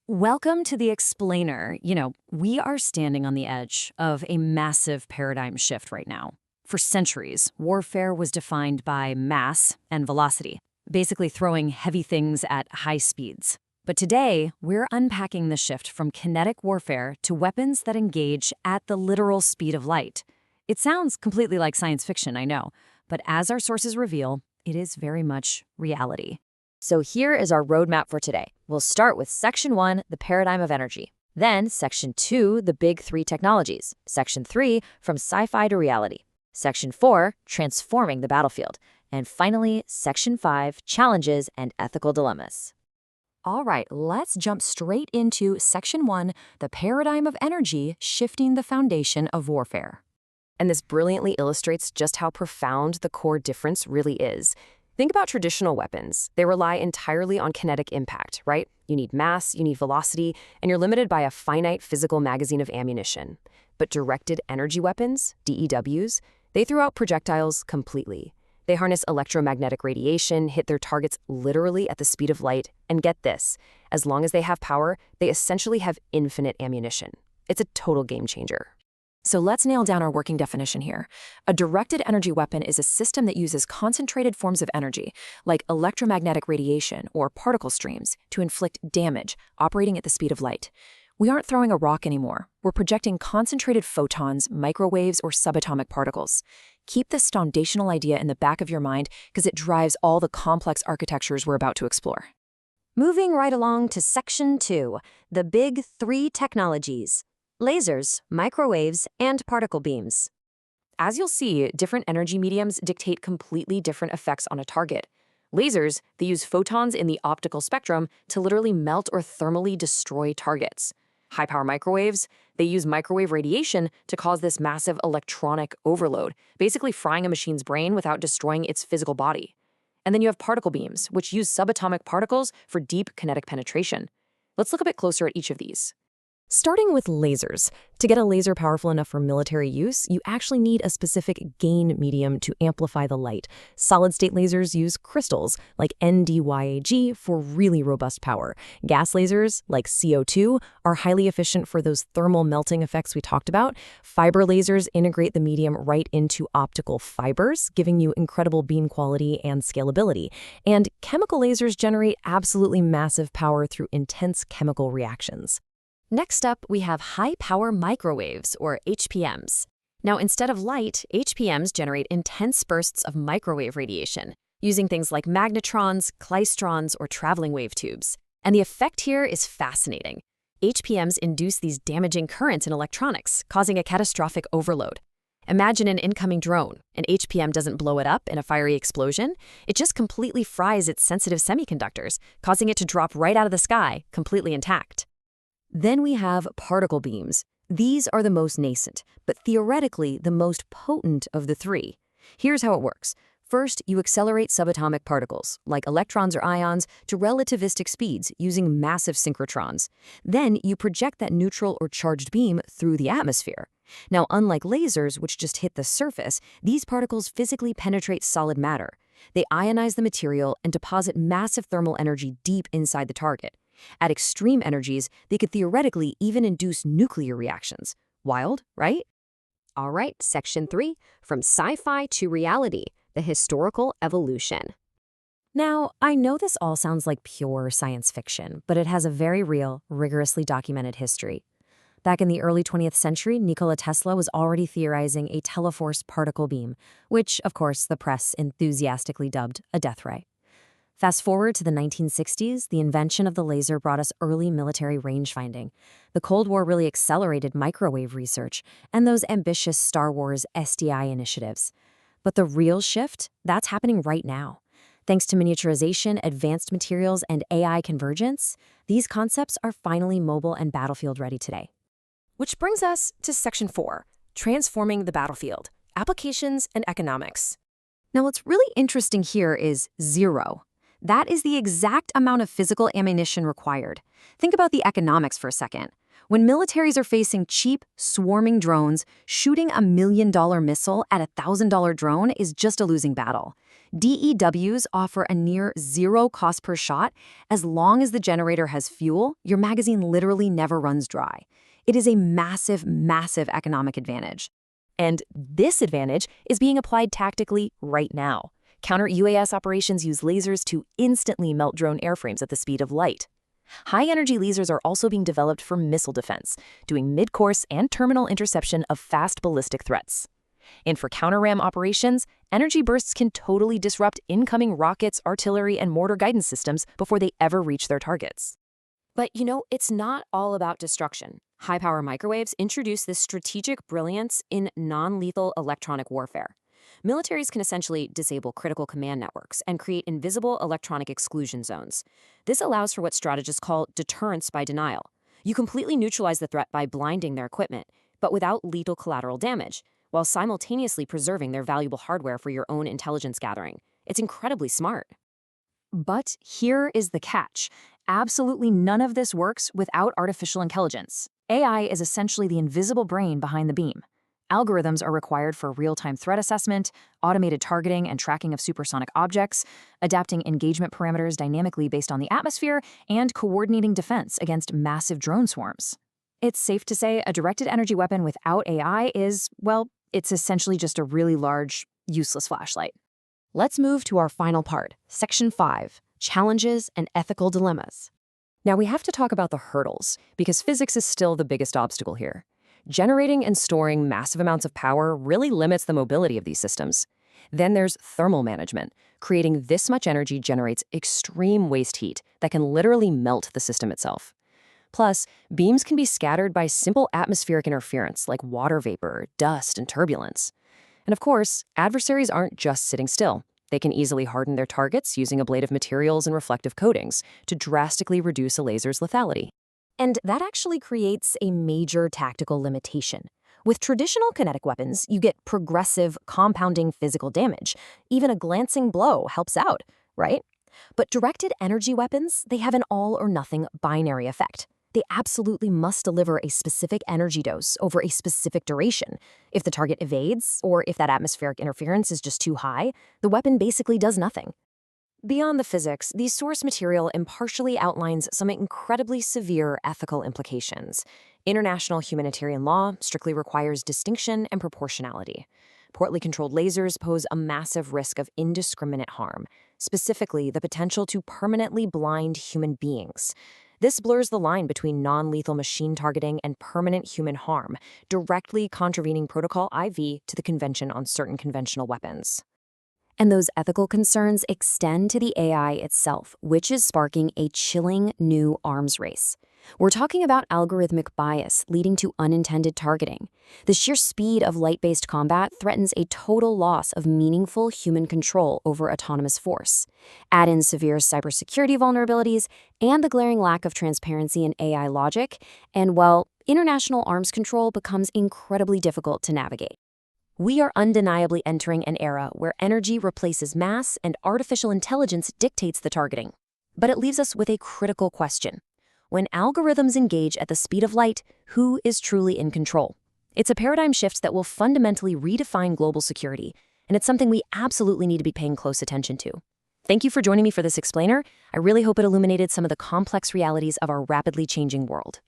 Welcome to the Explainer. We are standing on the edge of a massive paradigm shift right now. For centuries, warfare was defined by mass and velocity, basically throwing heavy things at high speeds. But today, we're unpacking the shift from kinetic warfare to weapons that engage at the literal speed of light. It sounds completely like science fiction, I know, but as our sources reveal, it is very much reality. So here is our roadmap for today. We'll start with Section 1, the paradigm of energy. Then Section 2, the big three technologies. Section 3, from sci-fi to reality. Section 4, transforming the battlefield. And finally, Section 5, challenges and ethical dilemmas. All right, let's jump straight into Section 1, the paradigm of energy shifting the foundation of warfare. And this brilliantly illustrates just how profound the core difference really is. Think about traditional weapons. They rely entirely on kinetic impact, right? You need mass, you need velocity, and you're limited by a finite physical magazine of ammunition. But directed energy weapons, DEWs, they throw out projectiles completely. They harness electromagnetic radiation, hit their targets literally at the speed of light, and get this, as long as they have power, they essentially have infinite ammunition. It's a total game changer. So let's nail down our working definition here. A directed energy weapon is a system that uses concentrated forms of energy, like electromagnetic radiation or particle streams, to inflict damage, operating at the speed of light. We aren't throwing a rock anymore. We're projecting concentrated photons, microwaves, or subatomic particles. Keep this foundational idea in the back of your mind because it drives all the complex architectures we're about to explore. Moving right along to Section 2, the big three technologies. Lasers, microwaves, and particle beams. As you'll see, different energy mediums dictate completely different effects on a target. Lasers, they use photons in the optical spectrum to literally melt or thermally destroy targets. High-power microwaves, they use microwave radiation to cause this massive electronic overload, basically frying a machine's brain without destroying its physical body. And then you have particle beams, which use subatomic particles for deep kinetic penetration. Let's look a bit closer at each of these. Starting with lasers. To get a laser powerful enough for military use, you actually need a specific gain medium to amplify the light. Solid-state lasers use crystals, like NdYAG, for really robust power. Gas lasers, like CO2, are highly efficient for those thermal melting effects we talked about. Fiber lasers integrate the medium right into optical fibers, giving you incredible beam quality and scalability. And chemical lasers generate absolutely massive power through intense chemical reactions. Next up, we have high-power microwaves, or HPMs. Now, instead of light, HPMs generate intense bursts of microwave radiation, using things like magnetrons, klystrons, or traveling wave tubes. And the effect here is fascinating. HPMs induce these damaging currents in electronics, causing a catastrophic overload. Imagine an incoming drone. An HPM doesn't blow it up in a fiery explosion. It just completely fries its sensitive semiconductors, causing it to drop right out of the sky, completely intact. Then we have particle beams. These are the most nascent, but theoretically the most potent of the three. Here's how it works. First, you accelerate subatomic particles, like electrons or ions, to relativistic speeds using massive synchrotrons. Then you project that neutral or charged beam through the atmosphere. Now, unlike lasers, which just hit the surface, these particles physically penetrate solid matter. They ionize the material and deposit massive thermal energy deep inside the target. At extreme energies, they could theoretically even induce nuclear reactions. Wild, right? All right, Section 3, from sci-fi to reality, the historical evolution. Now, I know this all sounds like pure science fiction, but it has a very real, rigorously documented history. Back in the early 20th century, Nikola Tesla was already theorizing a teleforce particle beam, which, of course, the press enthusiastically dubbed a death ray. Fast forward to the 1960s, the invention of the laser brought us early military range-finding. The Cold War really accelerated microwave research and those ambitious Star Wars SDI initiatives. But the real shift, that's happening right now. Thanks to miniaturization, advanced materials, and AI convergence, these concepts are finally mobile and battlefield-ready today. Which brings us to Section 4, transforming the battlefield, applications and economics. Now, what's really interesting here is 0. That is the exact amount of physical ammunition required. Think about the economics for a second. When militaries are facing cheap, swarming drones, shooting a $1 million missile at a $1,000 drone is just a losing battle. DEWs offer a near zero cost per shot. As long as the generator has fuel, your magazine literally never runs dry. It is a massive, massive economic advantage. And this advantage is being applied tactically right now. Counter-UAS operations use lasers to instantly melt drone airframes at the speed of light. High-energy lasers are also being developed for missile defense, doing mid-course and terminal interception of fast ballistic threats. And for counter-ram operations, energy bursts can totally disrupt incoming rockets, artillery, and mortar guidance systems before they ever reach their targets. But it's not all about destruction. High-power microwaves introduce this strategic brilliance in non-lethal electronic warfare. Militaries can essentially disable critical command networks and create invisible electronic exclusion zones. This allows for what strategists call deterrence by denial. You completely neutralize the threat by blinding their equipment, but without lethal collateral damage, while simultaneously preserving their valuable hardware for your own intelligence gathering. It's incredibly smart. But here is the catch. Absolutely none of this works without artificial intelligence. AI is essentially the invisible brain behind the beam. Algorithms are required for real-time threat assessment, automated targeting and tracking of supersonic objects, adapting engagement parameters dynamically based on the atmosphere, and coordinating defense against massive drone swarms. It's safe to say a directed energy weapon without AI is, well, it's essentially just a really large, useless flashlight. Let's move to our final part, Section 5, Challenges and Ethical Dilemmas. Now we have to talk about the hurdles, because physics is still the biggest obstacle here. Generating and storing massive amounts of power really limits the mobility of these systems. Then there's thermal management. Creating this much energy generates extreme waste heat that can literally melt the system itself. Plus, beams can be scattered by simple atmospheric interference like water vapor, dust, and turbulence. And of course, adversaries aren't just sitting still. They can easily harden their targets using ablative materials and reflective coatings to drastically reduce a laser's lethality. And that actually creates a major tactical limitation. With traditional kinetic weapons, you get progressive, compounding physical damage. Even a glancing blow helps out, right? But directed energy weapons, they have an all-or-nothing binary effect. They absolutely must deliver a specific energy dose over a specific duration. If the target evades, or if that atmospheric interference is just too high, the weapon basically does nothing. Beyond the physics, the source material impartially outlines some incredibly severe ethical implications. International humanitarian law strictly requires distinction and proportionality. Poorly controlled lasers pose a massive risk of indiscriminate harm, specifically the potential to permanently blind human beings. This blurs the line between non-lethal machine targeting and permanent human harm, directly contravening Protocol IV to the Convention on Certain Conventional Weapons. And those ethical concerns extend to the AI itself, which is sparking a chilling new arms race. We're talking about algorithmic bias leading to unintended targeting. The sheer speed of light-based combat threatens a total loss of meaningful human control over autonomous force. Add in severe cybersecurity vulnerabilities and the glaring lack of transparency in AI logic, and, well, international arms control becomes incredibly difficult to navigate. We are undeniably entering an era where energy replaces mass and artificial intelligence dictates the targeting. But it leaves us with a critical question. When algorithms engage at the speed of light, who is truly in control? It's a paradigm shift that will fundamentally redefine global security, and it's something we absolutely need to be paying close attention to. Thank you for joining me for this explainer. I really hope it illuminated some of the complex realities of our rapidly changing world.